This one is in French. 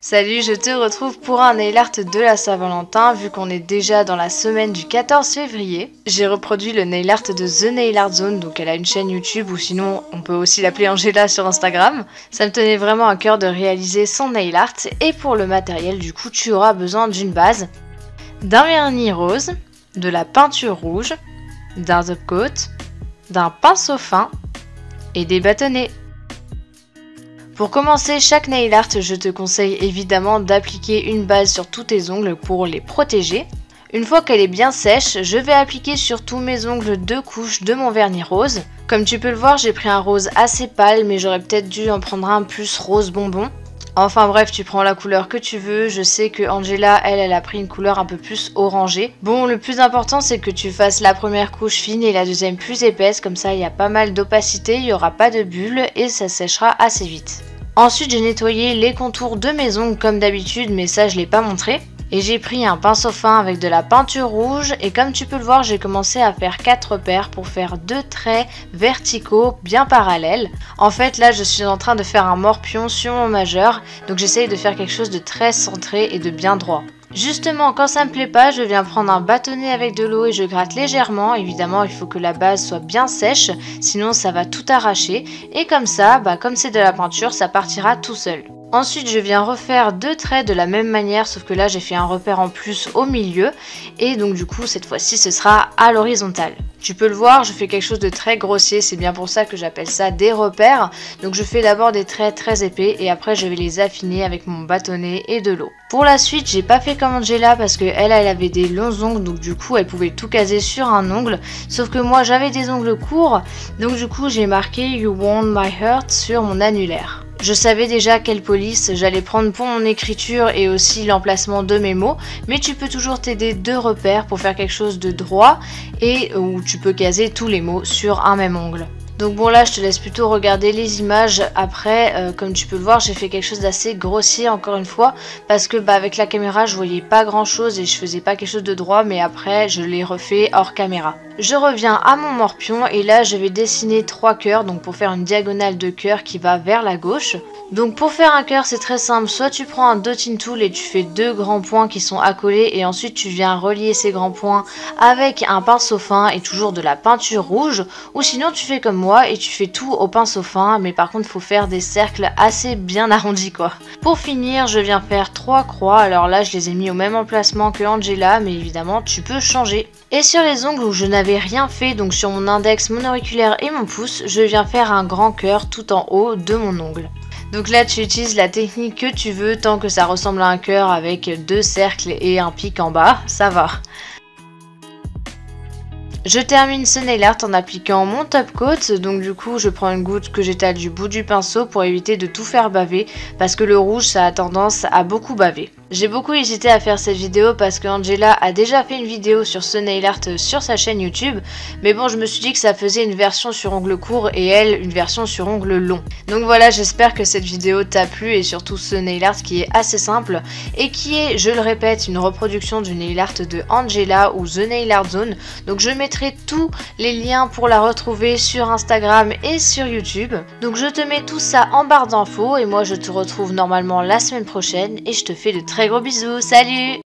Salut, je te retrouve pour un nail art de la Saint-Valentin. Vu qu'on est déjà dans la semaine du 14 février, j'ai reproduit le nail art de The Nail Art Zone. Donc elle a une chaîne YouTube, ou sinon on peut aussi l'appeler Angela sur Instagram. Ça me tenait vraiment à cœur de réaliser son nail art. Et pour le matériel, du coup, tu auras besoin d'une base, d'un vernis rose, de la peinture rouge, d'un top coat, d'un pinceau fin et des bâtonnets. Pour commencer chaque nail art, je te conseille évidemment d'appliquer une base sur tous tes ongles pour les protéger. Une fois qu'elle est bien sèche, je vais appliquer sur tous mes ongles 2 couches de mon vernis rose. Comme tu peux le voir, j'ai pris un rose assez pâle, mais j'aurais peut-être dû en prendre un plus rose bonbon. Enfin bref, tu prends la couleur que tu veux. Je sais que Angela, elle a pris une couleur un peu plus orangée. Bon, le plus important, c'est que tu fasses la première couche fine et la deuxième plus épaisse. Comme ça, il y a pas mal d'opacité, il n'y aura pas de bulles et ça séchera assez vite. Ensuite, j'ai nettoyé les contours de mes ongles comme d'habitude, mais ça, je ne l'ai pas montré. Et j'ai pris un pinceau fin avec de la peinture rouge. Et comme tu peux le voir, j'ai commencé à faire 4 paires pour faire 2 traits verticaux bien parallèles. En fait, là, je suis en train de faire un morpion sur mon majeur. Donc j'essaye de faire quelque chose de très centré et de bien droit. Justement, quand ça me plaît pas, je viens prendre un bâtonnet avec de l'eau et je gratte légèrement. Évidemment, il faut que la base soit bien sèche, sinon ça va tout arracher. Et comme ça, comme c'est de la peinture, ça partira tout seul. Ensuite, je viens refaire 2 traits de la même manière, sauf que là, j'ai fait un repère en plus au milieu. Et donc du coup, cette fois-ci, ce sera à l'horizontale. Tu peux le voir, je fais quelque chose de très grossier, c'est bien pour ça que j'appelle ça des repères. Donc je fais d'abord des traits très épais et après je vais les affiner avec mon bâtonnet et de l'eau. Pour la suite, j'ai pas fait comme Angela parce que elle avait des longs ongles, donc du coup elle pouvait tout caser sur un ongle. Sauf que moi j'avais des ongles courts, donc du coup j'ai marqué You Want My Heart sur mon annulaire. Je savais déjà quelle police j'allais prendre pour mon écriture et aussi l'emplacement de mes mots, mais tu peux toujours t'aider de repères pour faire quelque chose de droit et où tu peux caser tous les mots sur un même ongle. Donc bon, là je te laisse plutôt regarder les images. Après, comme tu peux le voir, j'ai fait quelque chose d'assez grossier encore une fois parce que avec la caméra je voyais pas grand chose et je faisais pas quelque chose de droit, mais après je l'ai refait hors caméra. Je reviens à mon morpion et là je vais dessiner 3 cœurs, donc pour faire une diagonale de cœur qui va vers la gauche. Donc pour faire un cœur c'est très simple, soit tu prends un dotting tool et tu fais 2 grands points qui sont accolés et ensuite tu viens relier ces grands points avec un pinceau fin et toujours de la peinture rouge, ou sinon tu fais comme moi et tu fais tout au pinceau fin, mais par contre il faut faire des cercles assez bien arrondis quoi. Pour finir, je viens faire 3 croix, alors là je les ai mis au même emplacement que Angela, mais évidemment tu peux changer. Et sur les ongles où je n'avais rien fait, donc sur mon index, mon auriculaire et mon pouce, je viens faire un grand cœur tout en haut de mon ongle. Donc là tu utilises la technique que tu veux, tant que ça ressemble à un cœur avec 2 cercles et un pic en bas, ça va. Je termine ce nail art en appliquant mon top coat, donc du coup je prends une goutte que j'étale du bout du pinceau pour éviter de tout faire baver, parce que le rouge ça a tendance à beaucoup baver. J'ai beaucoup hésité à faire cette vidéo parce que Angela a déjà fait une vidéo sur ce nail art sur sa chaîne YouTube, mais bon je me suis dit que ça faisait une version sur ongle court et elle une version sur ongle long. Donc voilà, j'espère que cette vidéo t'a plu et surtout ce nail art qui est assez simple et qui est, je le répète, une reproduction du nail art de Angela ou The Nail Art Zone. Donc je mettrai tous les liens pour la retrouver sur Instagram et sur YouTube. Donc je te mets tout ça en barre d'infos et moi je te retrouve normalement la semaine prochaine et je te fais de très gros bisous, salut!